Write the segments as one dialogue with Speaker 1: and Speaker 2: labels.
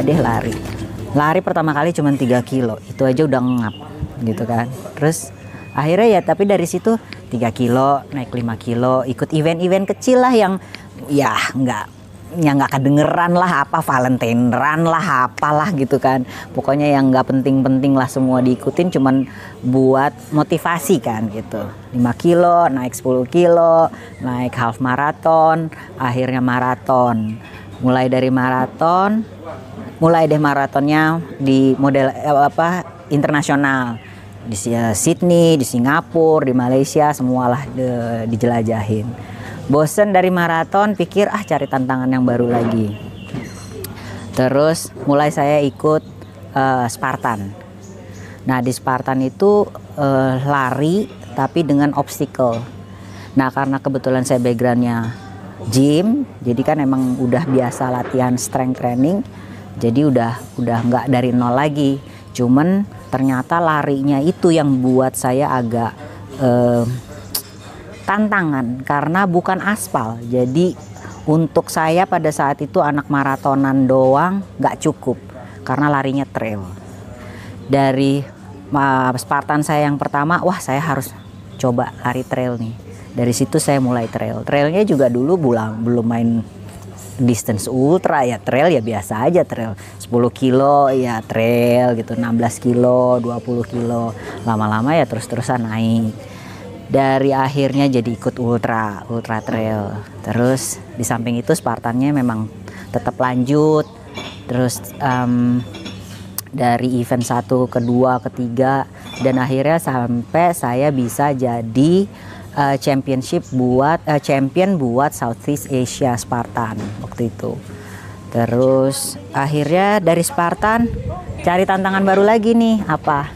Speaker 1: deh lari. Lari pertama kali cuma 3 kilo, itu aja udah ngap gitu kan. Terus akhirnya ya tapi dari situ 3 kilo, naik 5 kilo, ikut event-event kecil lah yang ya nggak kedengeran lah, apa Valentine Run lah, apalah gitu kan. Pokoknya yang nggak penting-penting lah semua diikutin, cuman buat motivasi kan gitu. 5 kilo, naik 10 kilo, naik half marathon, akhirnya maraton. Mulai deh maratonnya di model internasional. Di Sydney, di Singapura, di Malaysia, semualah dijelajahin. Bosen dari maraton, pikir cari tantangan yang baru lagi. Terus mulai saya ikut Spartan. Nah di Spartan itu lari tapi dengan obstacle. Nah karena kebetulan saya backgroundnya gym, jadi kan emang udah biasa latihan strength training, jadi udah nggak dari nol lagi. Cuman ternyata larinya itu yang buat saya agak tantangan karena bukan aspal. Jadi untuk saya pada saat itu anak maratonan doang nggak cukup karena larinya trail. Dari Spartan saya yang pertama, wah saya harus coba lari trail nih. Dari situ saya mulai trail. Trailnya juga dulu belum main distance ultra ya, trail ya biasa aja, trail 10 kilo ya trail gitu, 16 kilo, 20 kilo. Lama-lama ya terus-terusan naik. Dari akhirnya jadi ikut ultra trail. Terus di samping itu Spartannya memang tetap lanjut. Terus dari event 1, kedua, ketiga, dan akhirnya sampai saya bisa jadi champion buat Southeast Asia Spartan waktu itu. Terus akhirnya dari Spartan cari tantangan baru lagi nih, apa?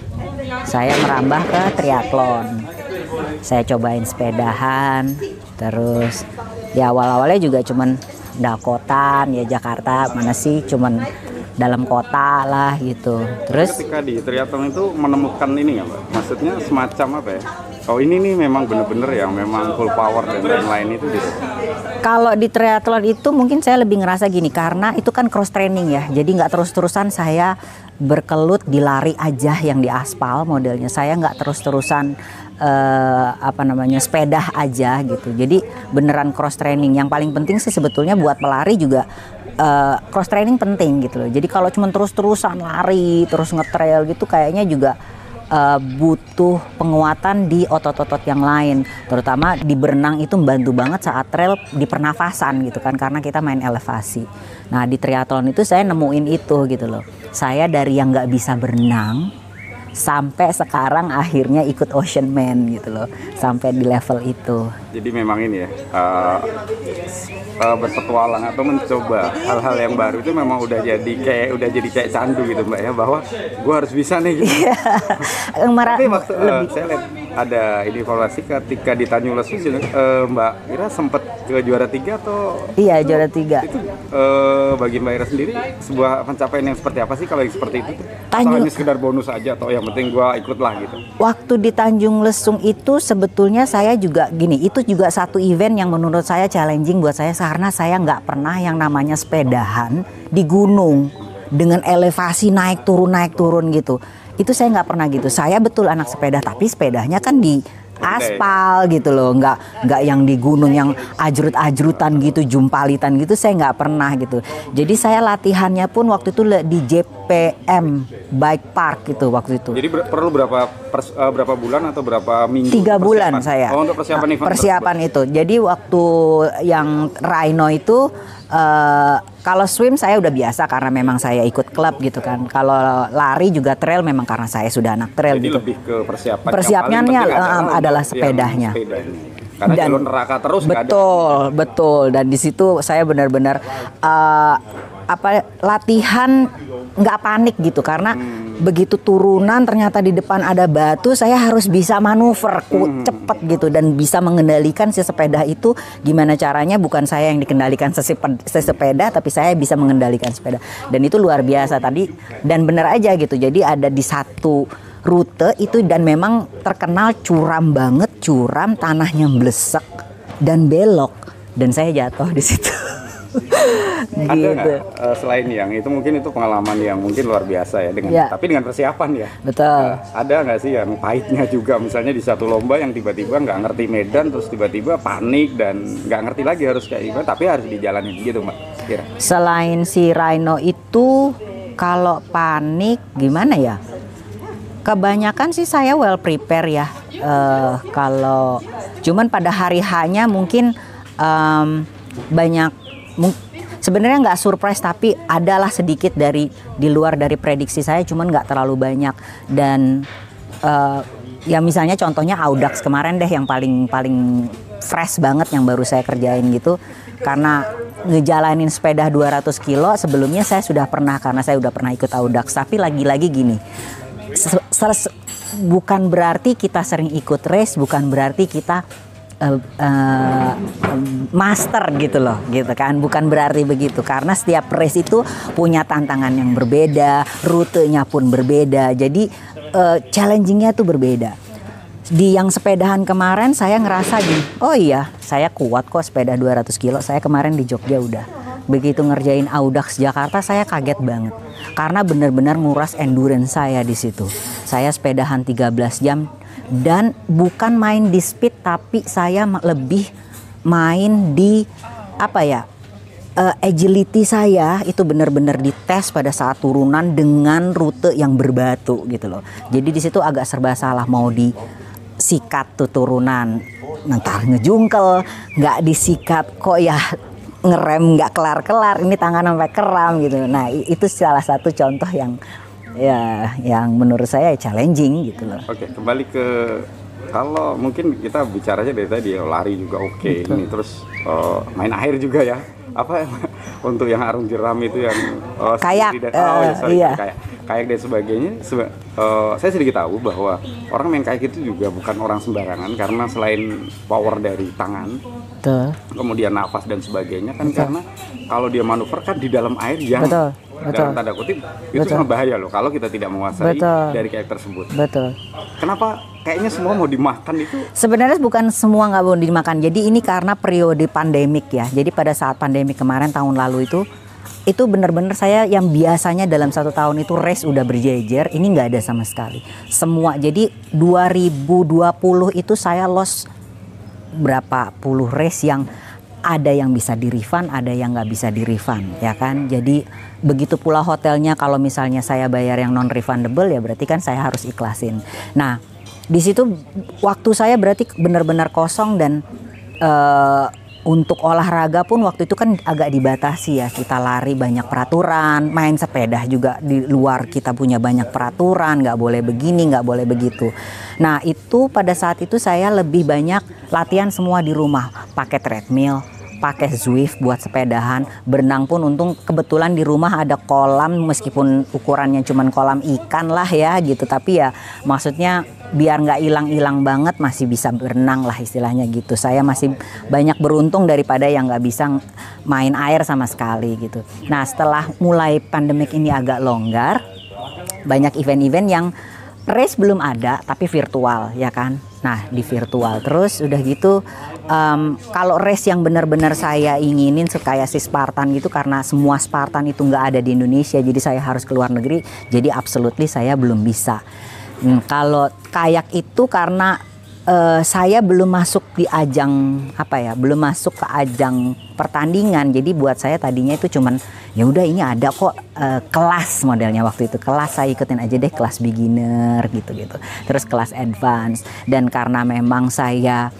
Speaker 1: Saya merambah ke triathlon. Saya cobain sepedahan, terus ya awal-awalnya juga cuman Dakotan ya, Jakarta mana sih, cuman dalam kota lah gitu. Terus
Speaker 2: ketika di triathlon itu menemukan ini nggak Mbak? Maksudnya semacam apa ya? Oh ini nih memang bener-bener yang memang full power dan lain-lain itu gitu.
Speaker 1: Kalau di triathlon itu mungkin saya lebih ngerasa gini, karena itu kan cross training ya. Jadi nggak terus-terusan saya berkelut di lari aja yang di aspal modelnya. Saya nggak terus-terusan sepeda aja gitu. Jadi beneran cross training. Yang paling penting sih sebetulnya buat pelari juga cross training penting gitu loh. Jadi kalau cuma terus-terusan lari, terus ngetrail gitu kayaknya juga butuh penguatan di otot-otot yang lain, terutama di berenang itu membantu banget saat trail di pernafasan gitu kan, karena kita main elevasi. Nah di triathlon itu saya nemuin itu gitu loh. Saya dari yang nggak bisa berenang sampai sekarang akhirnya ikut Ocean Man gitu loh, sampai di level itu.
Speaker 2: Jadi memang ini ya berpetualang atau mencoba hal-hal yang baru itu memang udah jadi kayak candu gitu Mbak ya, bahwa gue harus bisa nih gitu. Tapi waktu saya lihat ada informasi ketika di Tanjung Lesung Mbak Ira sempat ke juara 3 atau?
Speaker 1: Iya juara 3.
Speaker 2: Itu bagi Mbak Ira sendiri sebuah pencapaian yang seperti apa sih kalau yang seperti itu? Atau hanya sekedar bonus aja atau yang penting gue ikutlah gitu?
Speaker 1: Waktu di Tanjung Lesung itu sebetulnya saya juga gini, itu juga satu event yang menurut saya challenging buat saya, karena saya nggak pernah yang namanya sepedahan di gunung dengan elevasi naik turun gitu. Itu saya nggak pernah gitu. Saya betul anak sepeda, tapi sepedanya kan di aspal gitu loh, nggak yang di gunung yang ajrut-ajrutan gitu, jumpalitan gitu, saya nggak pernah gitu. Jadi saya latihannya pun waktu itu di JPM Bike Park gitu waktu itu.
Speaker 2: Jadi perlu berapa bulan atau berapa minggu?
Speaker 1: 3 bulan saya.
Speaker 2: Oh, untuk persiapan
Speaker 1: itu. Jadi waktu yang Rhino itu kalau swim saya udah biasa karena memang saya ikut klub gitu kan. Kalau lari juga trail memang karena saya sudah anak trail.
Speaker 2: Jadi
Speaker 1: gitu.
Speaker 2: Lebih ke persiapan.
Speaker 1: Persiapannya adalah sepedanya.
Speaker 2: Karena jalur neraka terus.
Speaker 1: Betul. Dan di situ saya benar-benar latihan nggak panik gitu, karena begitu turunan ternyata di depan ada batu, saya harus bisa manuver cepet gitu dan bisa mengendalikan si sepeda itu. Gimana caranya, bukan saya yang dikendalikan sepeda, tapi saya bisa mengendalikan sepeda, dan itu luar biasa tadi. Dan bener aja gitu, jadi ada di satu rute itu dan memang terkenal curam banget, tanahnya blesek dan belok, dan saya jatuh di situ.
Speaker 2: Ada nggak selain yang itu, mungkin itu pengalaman yang mungkin luar biasa ya dengan tapi dengan persiapan ya.
Speaker 1: Betul.
Speaker 2: Ada nggak sih yang pahitnya juga, misalnya di satu lomba yang tiba-tiba nggak ngerti medan, terus tiba-tiba panik dan nggak ngerti lagi harus kayak gimana, tapi harus dijalanin gitu Mbak? Kira.
Speaker 1: Selain si Rhino itu, kalau panik gimana ya? Kebanyakan sih saya well prepare ya. Kalau cuman pada hari hanya mungkin banyak sebenarnya nggak surprise, tapi adalah sedikit di luar dari prediksi saya, cuman nggak terlalu banyak. Dan ya misalnya contohnya Audax kemarin deh yang paling fresh banget yang baru saya kerjain gitu, karena ngejalanin sepeda 200 kilo. Sebelumnya saya sudah pernah, karena saya udah pernah ikut Audax. Tapi lagi-lagi gini, bukan berarti kita sering ikut race, bukan berarti kita master gitu loh, gitu kan. Bukan berarti begitu, karena setiap race itu punya tantangan yang berbeda, rutenya pun berbeda, jadi challengingnya tuh berbeda. Di yang sepedahan kemarin saya ngerasa gini, oh iya saya kuat kok sepeda 200 kilo. Saya kemarin di Jogja udah. Begitu ngerjain Audax Jakarta saya kaget banget, karena benar-benar nguras endurance saya di situ. Saya sepedahan 13 jam dan bukan main di speed, tapi saya lebih main di agility saya itu benar-benar dites pada saat turunan dengan rute yang berbatu gitu loh. Jadi di situ agak serba salah, mau disikat tuh turunan, ntar ngejungkel, nggak disikat kok ya ngerem nggak kelar-kelar, ini tangan sampai keram gitu. Nah itu salah satu contoh yang menurut saya challenging gitu loh.
Speaker 2: Oke, kembali ke, kalau mungkin kita bicaranya dari tadi ya, lari juga oke. Ini terus main air juga ya, apa untuk yang arung jeram itu yang
Speaker 1: kayak
Speaker 2: kayak dan sebagainya. Saya sedikit tahu bahwa orang main kayak itu juga bukan orang sembarangan, karena selain power dari tangan, kemudian nafas dan sebagainya kan, karena kalau dia manuver kan di dalam air yang dalam tanda kutip itu sangat bahaya loh kalau kita tidak menguasai dari kayak tersebut. Kenapa kayaknya semua mau dimakan itu?
Speaker 1: Sebenarnya bukan semua nggak mau dimakan. Jadi ini karena periode pandemik ya. Jadi pada saat pandemik kemarin tahun lalu itu benar-benar saya yang biasanya dalam 1 tahun itu race udah berjejer, ini nggak ada sama sekali. Semua. Jadi 2020 itu saya lost berapa puluh race yang ada yang bisa di refund, ada yang nggak bisa di refund, ya kan. Jadi begitu pula hotelnya, kalau misalnya saya bayar yang non refundable ya berarti kan saya harus ikhlasin. Nah di situ waktu saya berarti benar-benar kosong, dan untuk olahraga pun waktu itu kan agak dibatasi ya. Kita lari banyak peraturan, main sepeda juga di luar kita punya banyak peraturan, nggak boleh begini, nggak boleh begitu. Nah itu pada saat itu saya lebih banyak latihan semua di rumah, pakai treadmill, pakai Zwift buat sepedahan, berenang pun untung kebetulan di rumah ada kolam, meskipun ukurannya cuman kolam ikan lah ya gitu, tapi ya maksudnya biar nggak hilang-hilang banget masih bisa berenang lah istilahnya gitu. Saya masih banyak beruntung daripada yang nggak bisa main air sama sekali gitu. Nah setelah mulai pandemik ini agak longgar, banyak event-event yang race belum ada tapi virtual ya kan. Nah di virtual terus udah gitu, kalau race yang benar-benar saya inginin kayak si Spartan gitu, karena semua Spartan itu nggak ada di Indonesia, jadi saya harus ke luar negeri, jadi absolutely saya belum bisa. Kalau kayak itu karena saya belum masuk di ajang belum masuk ke ajang pertandingan, jadi buat saya tadinya itu cuman ya udah ini ada kok kelas modelnya waktu itu, kelas saya ikutin aja deh, kelas beginner gitu terus kelas advance. Dan karena memang saya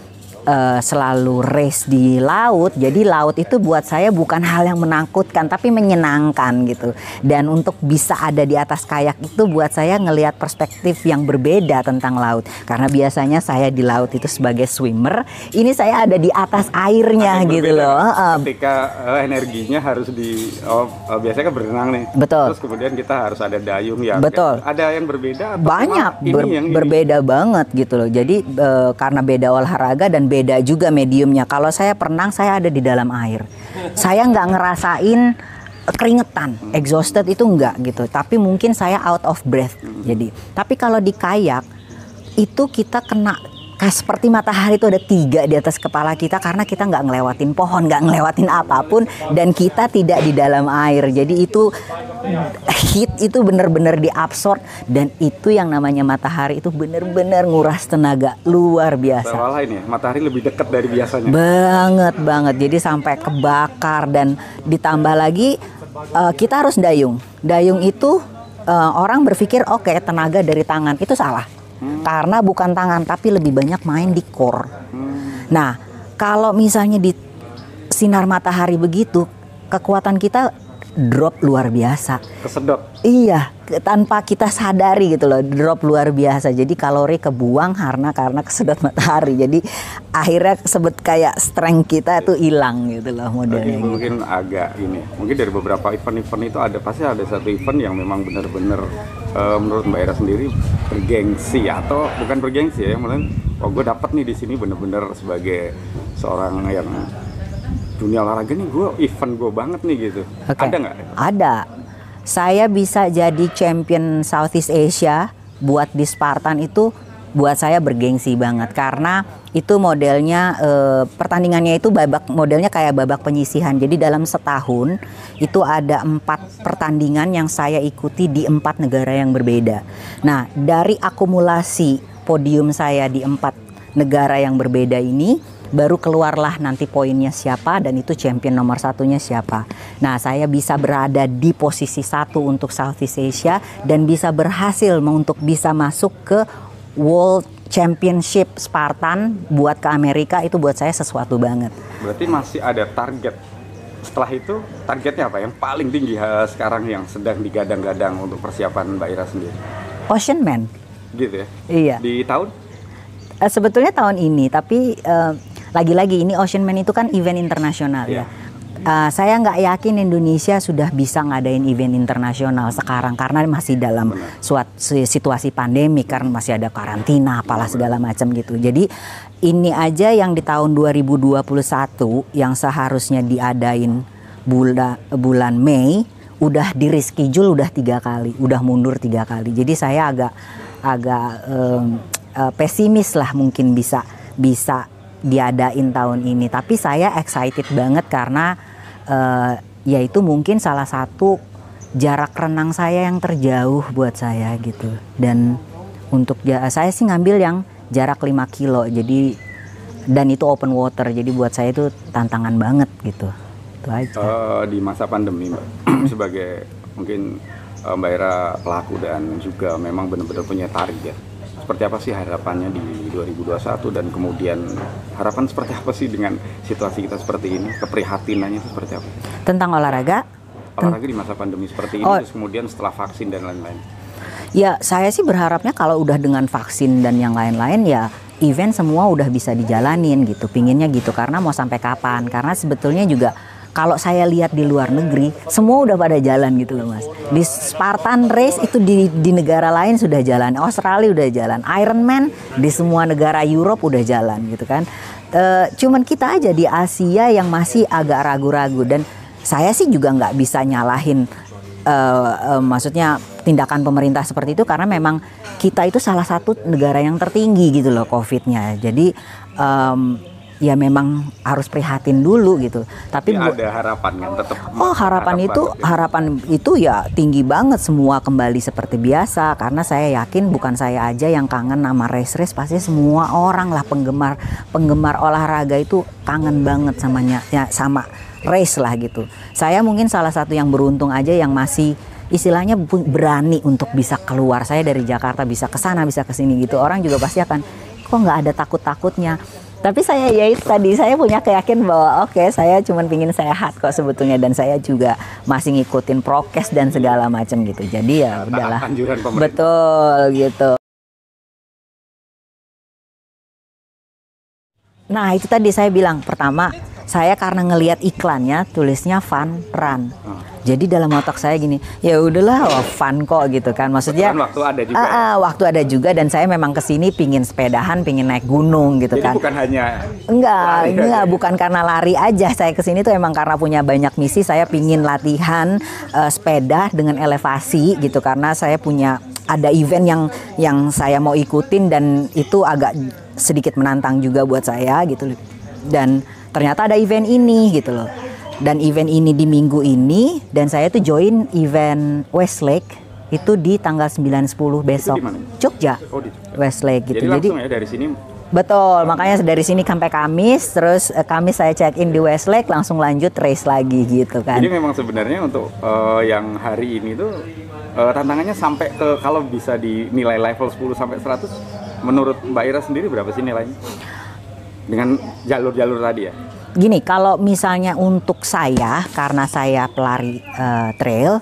Speaker 1: selalu race di laut, jadi laut itu buat saya bukan hal yang menakutkan tapi menyenangkan gitu. Dan untuk bisa ada di atas kayak itu buat saya ngelihat perspektif yang berbeda tentang laut, karena biasanya saya di laut itu sebagai swimmer, ini saya ada di atas airnya gitu loh.
Speaker 2: Ketika energinya harus biasanya kan berenang nih, terus kemudian kita harus ada dayung ya. Ada yang berbeda?
Speaker 1: Banyak berbeda banget gitu loh. Jadi karena beda olahraga dan beda juga mediumnya. Kalau saya perenang saya ada di dalam air, saya nggak ngerasain keringetan, exhausted itu enggak gitu, tapi mungkin saya out of breath. Jadi tapi kalau di kayak itu kita kena seperti matahari itu ada 3 di atas kepala kita karena kita nggak ngelewatin pohon, nggak ngelewatin apapun, dan kita tidak di dalam air. Jadi itu heat itu benar-benar diabsorb, dan itu yang namanya matahari itu benar-benar nguras tenaga luar biasa.
Speaker 2: Soal lain ya, matahari lebih dekat dari biasanya.
Speaker 1: Banget. Jadi sampai kebakar, dan ditambah lagi kita harus dayung. Dayung itu orang berpikir oke, tenaga dari tangan, itu salah. Karena bukan tangan, tapi lebih banyak main di core. Nah, kalau misalnya di sinar matahari begitu, kekuatan kita drop luar biasa.
Speaker 2: Kesedot.
Speaker 1: Iya, tanpa kita sadari gitu loh, drop luar biasa. Jadi kalori kebuang karena kesedot matahari. Jadi akhirnya sebut kayak strength kita tuh hilang gitu loh modelnya.
Speaker 2: Jadi mungkin gitu. Agak ini, mungkin dari beberapa event-event itu pasti ada satu event yang memang benar-benar menurut Mbak Ira sendiri bergengsi, atau bukan bergengsi ya, mungkin gue dapet nih di sini benar-benar sebagai seorang yang dunia olahraga nih, event gue banget nih gitu.
Speaker 1: Okay.
Speaker 2: Ada nggak?
Speaker 1: Ada. Saya bisa jadi champion Southeast Asia buat di Spartan itu buat saya bergengsi banget, karena itu modelnya pertandingannya itu modelnya kayak babak penyisihan. Jadi dalam setahun itu ada 4 pertandingan yang saya ikuti di 4 negara yang berbeda. Nah, dari akumulasi podium saya di 4 negara yang berbeda ini, baru keluarlah nanti poinnya siapa, dan itu champion nomor 1-nya siapa. Nah, saya bisa berada di posisi 1 untuk Southeast Asia, dan bisa berhasil untuk bisa masuk ke World Championship Spartan buat ke Amerika. Itu buat saya sesuatu banget.
Speaker 2: Berarti masih ada target. Setelah itu targetnya apa yang paling tinggi sekarang yang sedang digadang-gadang untuk persiapan Mbak Ira sendiri?
Speaker 1: Ocean Man.
Speaker 2: Gitu ya?
Speaker 1: Iya.
Speaker 2: Di tahun?
Speaker 1: Sebetulnya tahun ini, tapi lagi-lagi ini Ocean Man itu kan event internasional ya. Saya nggak yakin Indonesia sudah bisa ngadain event internasional sekarang karena masih dalam suatu situasi pandemi, karena masih ada karantina apalah segala macam gitu. Jadi ini aja yang di tahun 2021 yang seharusnya diadain bulan Mei udah di reschedule udah 3 kali, udah mundur 3 kali. Jadi saya agak pesimis lah mungkin bisa diadain tahun ini. Tapi saya excited banget karena yaitu mungkin salah satu jarak renang saya yang terjauh buat saya gitu. Dan untuk saya sih ngambil yang jarak 5 kilo. Jadi dan itu open water. Jadi buat saya itu tantangan banget gitu. Itu aja.
Speaker 2: Di masa pandemi Mbak, sebagai mungkin Mbak Ira pelaku dan juga memang benar-benar punya target. Seperti apa sih harapannya di 2021, dan kemudian harapan seperti apa sih dengan situasi kita seperti ini, keprihatinannya seperti apa?
Speaker 1: Tentang olahraga?
Speaker 2: Olahraga di masa pandemi seperti ini, terus kemudian setelah vaksin dan lain-lain.
Speaker 1: Ya, saya sih berharapnya kalau udah dengan vaksin dan yang lain-lain ya event semua udah bisa dijalanin gitu. Pinginnya gitu, karena mau sampai kapan? Karena sebetulnya juga kalau saya lihat di luar negeri, semua udah pada jalan gitu loh Mas. Di Spartan Race itu di negara lain sudah jalan, Australia udah jalan, Ironman di semua negara Europe udah jalan gitu kan. Cuman kita aja di Asia yang masih agak ragu-ragu, dan saya sih juga nggak bisa nyalahin maksudnya tindakan pemerintah seperti itu, karena memang kita itu salah satu negara yang tertinggi gitu loh COVID-nya. Jadi ya memang harus prihatin dulu gitu. Tapi
Speaker 2: ada harapan kan tetap.
Speaker 1: harapan itu ya tinggi banget, semua kembali seperti biasa, karena saya yakin bukan saya aja yang kangen sama race, pasti semua orang lah penggemar olahraga itu kangen banget sama race lah gitu. Saya mungkin salah satu yang beruntung aja yang masih istilahnya berani untuk bisa keluar. Saya dari Jakarta bisa ke sana, bisa ke sini gitu. Orang juga pasti akan kok nggak ada takut-takutnya. Tapi saya ya itu tadi, saya punya keyakinan bahwa oke, saya cuma pingin sehat kok sebetulnya, dan saya juga masih ngikutin prokes dan segala macam gitu. Jadi ya udahlah. Betul gitu. Nah, itu tadi saya bilang pertama, saya karena ngelihat iklannya tulisnya fun run. Jadi dalam otak saya gini, ya udahlah fun kok gitu kan. Maksudnya
Speaker 2: waktu ada juga.
Speaker 1: Waktu ada juga, dan saya memang kesini pingin sepedahan, pingin naik gunung gitu. Jadi kan.
Speaker 2: Jadi bukan hanya
Speaker 1: enggak, bukan karena lari aja. Saya kesini tuh emang karena punya banyak misi. Saya pingin latihan sepeda dengan elevasi gitu, karena saya punya ada event yang saya mau ikutin dan itu agak sedikit menantang juga buat saya gitu loh. Dan ternyata ada event ini gitu loh. Dan event ini di minggu ini dan saya tuh join event Westlake itu di tanggal 9-10 besok. Jogja.
Speaker 2: Oh,
Speaker 1: Westlake gitu.
Speaker 2: Jadi langsung ya dari sini.
Speaker 1: Betul, makanya dari sini sampai Kamis, terus Kamis saya check in di Westlake, langsung lanjut race lagi gitu kan.
Speaker 2: Jadi memang sebenarnya untuk yang hari ini tuh tantangannya sampai ke kalau bisa dinilai level 10 sampai 100, menurut Mbak Ira sendiri berapa sih nilainya? Dengan jalur-jalur tadi ya?
Speaker 1: Gini, kalau misalnya untuk saya, karena saya pelari trail,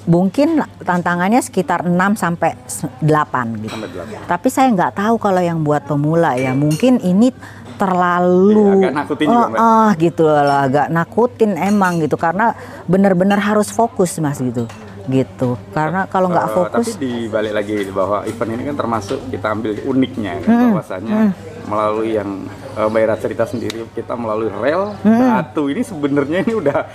Speaker 1: mungkin tantangannya sekitar 6 sampai 8 gitu.
Speaker 2: Sampai 8.
Speaker 1: Tapi saya nggak tahu kalau yang buat pemula ya. Mungkin ini terlalu
Speaker 2: agak nakutin juga, Mbak.
Speaker 1: Gitu loh, agak nakutin emang gitu karena benar-benar harus fokus Mas gitu. Karena kalau nggak fokus.
Speaker 2: Tapi dibalik lagi bahwa event ini kan termasuk kita ambil uniknya kan, bahwasanya melalui yang Mbak Ira cerita sendiri, kita melalui rel batu ini sebenarnya ini udah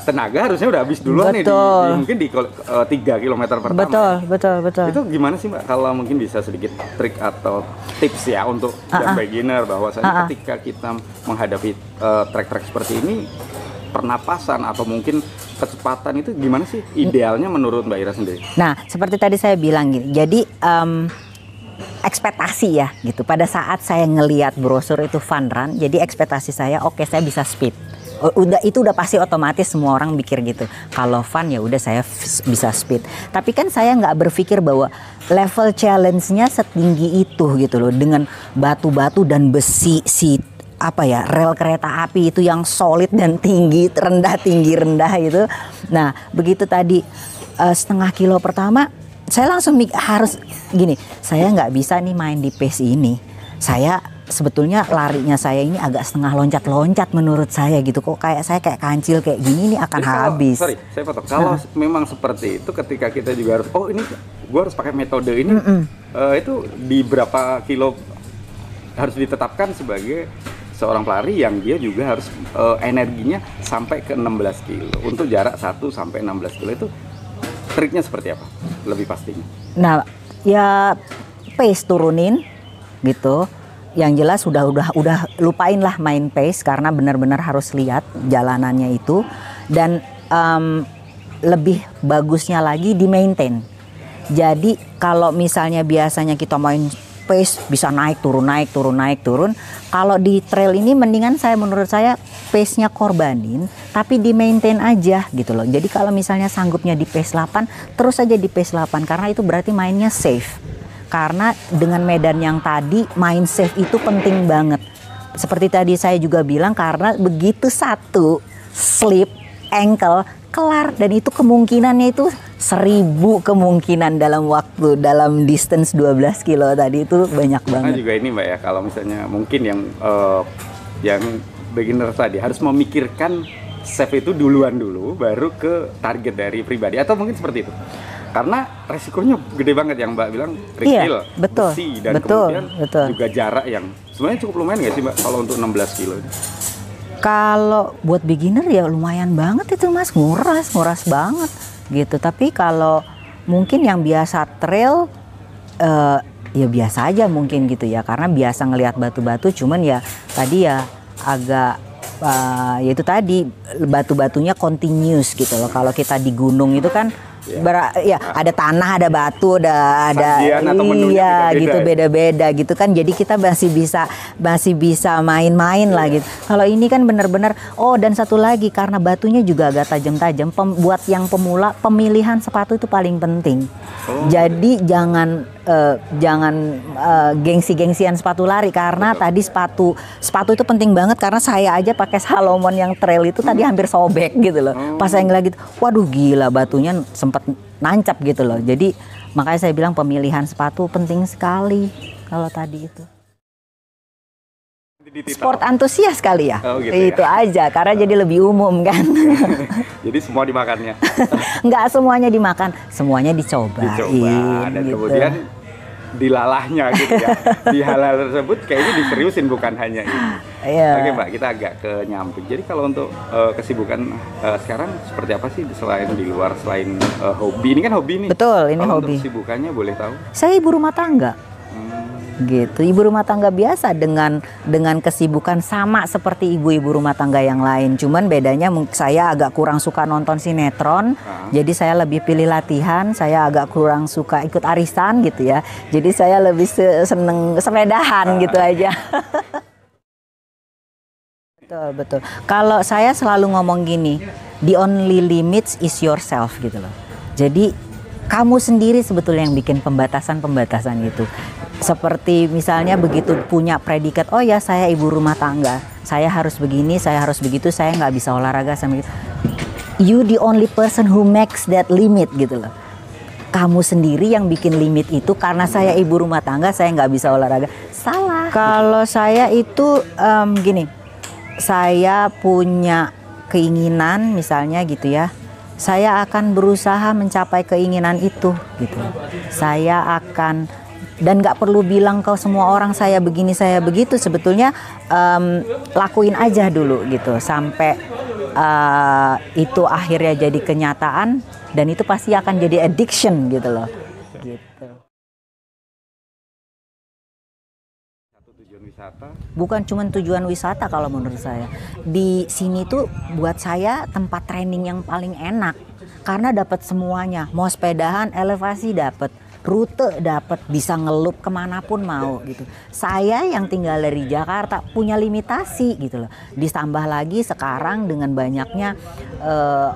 Speaker 2: tenaga harusnya udah habis duluan nih mungkin di 3 km pertama.
Speaker 1: Betul.
Speaker 2: Itu gimana sih Mbak kalau mungkin bisa sedikit trik atau tips ya untuk yang beginner bahwasanya ketika kita menghadapi trek-trek seperti ini, pernapasan atau mungkin kecepatan itu gimana sih idealnya menurut Mbak Ira sendiri?
Speaker 1: Nah, seperti tadi saya bilang gini. Jadi ekspektasi ya gitu. Pada saat saya ngelihat brosur itu fun run, jadi ekspektasi saya oke, saya bisa speed. Itu udah pasti otomatis semua orang mikir gitu. Kalau fun ya udah saya bisa speed. Tapi kan saya nggak berpikir bahwa level challenge-nya setinggi itu gitu loh, dengan batu-batu dan besi rel kereta api itu yang solid dan tinggi rendah gitu. Nah begitu tadi setengah kilo pertama saya langsung harus gini, saya nggak bisa nih main di pace ini. Saya sebetulnya larinya saya ini agak setengah loncat-loncat menurut saya gitu. Kok saya kayak kancil kayak gini nih akan habis.
Speaker 2: Sorry, saya potong. Kalau memang seperti itu, ketika kita juga harus, ini gue harus pakai metode ini, itu di berapa kilo harus ditetapkan sebagai seorang pelari yang dia juga harus energinya sampai ke 16 kilo untuk jarak 1 sampai 16 kilo itu triknya seperti apa? Lebih pastinya. Nah,
Speaker 1: ya pace turunin gitu. Yang jelas udah lupain lah main pace karena benar-benar harus lihat jalanannya itu, dan lebih bagusnya lagi di maintain. Jadi kalau misalnya biasanya kita main pace bisa naik turun. Kalau di trail ini mendingan menurut saya pace-nya korbanin tapi di maintain aja gitu loh. Jadi kalau misalnya sanggupnya di pace 8 terus aja di pace 8 karena itu berarti mainnya safe. Karena dengan medan yang tadi main safe itu penting banget. Seperti tadi saya juga bilang karena begitu satu slip ankle kelar, dan itu kemungkinannya itu 1000 kemungkinan dalam distance 12 kilo tadi itu banyak banget.
Speaker 2: Nah juga ini Mbak ya, kalau misalnya mungkin yang beginner tadi harus memikirkan safe itu dulu baru ke target dari pribadi atau mungkin seperti itu. Karena resikonya gede banget yang Mbak bilang, kerikil, besi, dan kemudian juga jarak yang sebenarnya cukup lumayan nggak sih Mbak kalau untuk 16 kilo ini?
Speaker 1: Kalau buat beginner ya lumayan banget itu Mas, nguras banget gitu. Tapi kalau mungkin yang biasa trail ya biasa aja mungkin gitu ya, karena biasa ngelihat batu-batu, cuman ya tadi ya agak ya itu tadi batu-batunya continuous gitu loh. Kalau kita di gunung itu kan ada tanah, ada batu, ada iya gitu beda-beda gitu kan. Jadi kita masih bisa main-main lah gitu. Kalau ini kan benar-benar dan satu lagi karena batunya juga agak tajam-tajam. Buat yang pemula pemilihan sepatu itu paling penting. Jadi jangan gengsi-gengsian sepatu lari karena tadi sepatu itu penting banget karena saya aja pakai Salomon yang trail itu tadi hampir sobek gitu loh. Pas saya ngeliat gitu, waduh gila batunya sempat nancap gitu loh. Jadi makanya saya bilang pemilihan sepatu penting sekali kalau tadi itu. Sport antusias kali ya, gitu itu ya. Aja karena jadi lebih umum kan.
Speaker 2: Jadi semua dimakannya?
Speaker 1: Nggak semuanya dimakan, semuanya dicoba
Speaker 2: dan gitu. Kemudian dilalahnya gitu ya. Di hal-hal tersebut kayaknya diseriusin bukan hanya ini. Oke Mbak, kita agak ke nyamping. Jadi kalau untuk kesibukan sekarang seperti apa sih selain di luar, selain hobi? Ini kan hobi nih.
Speaker 1: Betul, ini
Speaker 2: kalau
Speaker 1: hobi.
Speaker 2: Untuk kesibukannya boleh tahu?
Speaker 1: Saya ibu rumah tangga. Gitu, ibu rumah tangga biasa dengan kesibukan sama seperti ibu-ibu rumah tangga yang lain. Cuman bedanya saya agak kurang suka nonton sinetron, jadi saya lebih pilih latihan. Saya agak kurang suka ikut arisan gitu ya. Jadi saya lebih seneng sepedahan gitu aja. Betul. Kalau saya selalu ngomong gini, the only limits is yourself gitu loh. Jadi kamu sendiri sebetulnya yang bikin pembatasan itu. Seperti misalnya begitu punya predikat, oh ya saya ibu rumah tangga, saya harus begini, saya harus begitu, saya nggak bisa olahraga sama gitu. You the only person who makes that limit gitu loh. Kamu sendiri yang bikin limit itu, karena saya ibu rumah tangga, saya nggak bisa olahraga. Salah. Kalau saya itu gini, saya punya keinginan misalnya gitu ya. Saya akan berusaha mencapai keinginan itu gitu. Saya akan, dan nggak perlu bilang ke semua orang saya begini saya begitu, sebetulnya lakuin aja dulu gitu sampai itu akhirnya jadi kenyataan, dan itu pasti akan jadi addiction gitu loh gitu.
Speaker 2: Tujuan wisata?
Speaker 1: Bukan cuma tujuan wisata kalau menurut saya. Di sini tuh buat saya tempat training yang paling enak karena dapat semuanya. Mau sepedahan, elevasi dapat, rute dapat, bisa ngelup kemanapun mau gitu. Saya yang tinggal dari Jakarta punya limitasi gitu loh. Ditambah lagi sekarang dengan banyaknya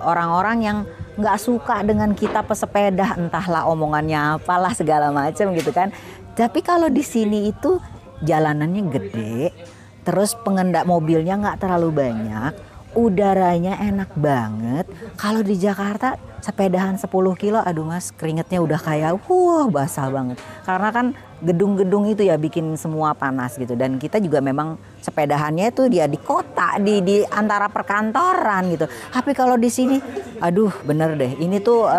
Speaker 1: orang-orang yang nggak suka dengan kita pesepeda, entahlah omongannya apalah segala macam gitu kan. Tapi kalau di sini itu jalanannya gede, terus pengendara mobilnya nggak terlalu banyak, udaranya enak banget. Kalau di Jakarta sepedahan 10 kilo, aduh mas, keringetnya udah kayak basah banget. Karena kan gedung-gedung itu ya bikin semua panas gitu. Dan kita juga memang sepedahannya itu dia di kota, di antara perkantoran gitu. Tapi kalau di sini, aduh bener deh, ini tuh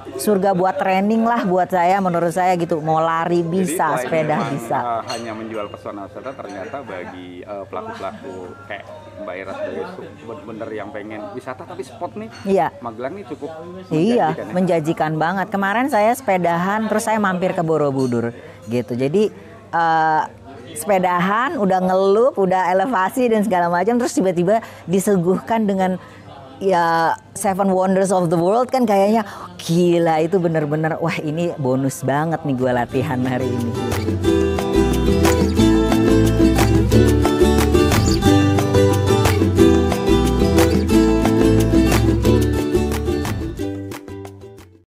Speaker 1: surga buat training lah buat saya, menurut saya gitu. Mau lari bisa, sepeda bisa.
Speaker 2: Hanya menjual pesona wisata, ternyata bagi pelaku-pelaku kayak Mbak Ira sebagai bener-bener yang pengen wisata tapi spot nih, iya. Magelang nih cukup menjanjikan,
Speaker 1: menjanjikan banget. Kemarin saya sepedahan terus saya mampir ke Borobudur gitu. Jadi sepedahan udah ngelup, udah elevasi dan segala macam, terus tiba-tiba disuguhkan dengan ya Seven Wonders of the World, kan kayaknya gila, itu bener-bener wah ini bonus banget nih gue latihan hari ini.